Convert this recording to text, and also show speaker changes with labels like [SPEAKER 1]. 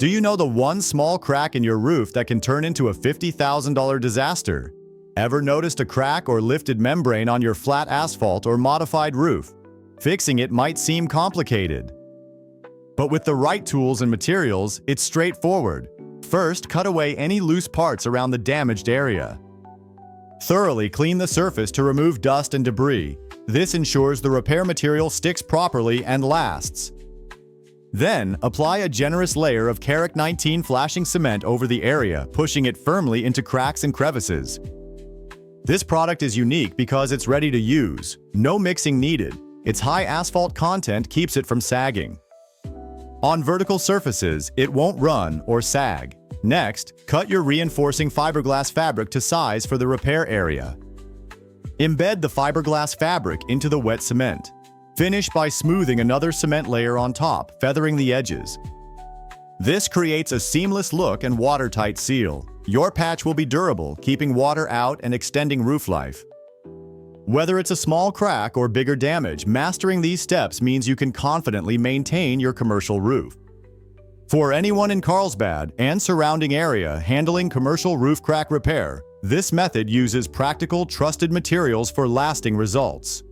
[SPEAKER 1] Do you know the one small crack in your roof that can turn into a $50,000 disaster? Ever noticed a crack or lifted membrane on your flat asphalt or modified roof? Fixing it might seem complicated. But with the right tools and materials, it's straightforward. First, cut away any loose parts around the damaged area. Thoroughly clean the surface to remove dust and debris. This ensures the repair material sticks properly and lasts. Then, apply a generous layer of Carac 19 flashing cement over the area, pushing it firmly into cracks and crevices. This product is unique because it's ready to use. No mixing needed. Its high asphalt content keeps it from sagging. On vertical surfaces, it won't run or sag. Next, cut your reinforcing fiberglass fabric to size for the repair area. Embed the fiberglass fabric into the wet cement. Finish by smoothing another cement layer on top, feathering the edges. This creates a seamless look and watertight seal. Your patch will be durable, keeping water out and extending roof life. Whether it's a small crack or bigger damage, mastering these steps means you can confidently maintain your commercial roof. For anyone in Carlsbad and surrounding area handling commercial roof crack repair, this method uses practical, trusted materials for lasting results.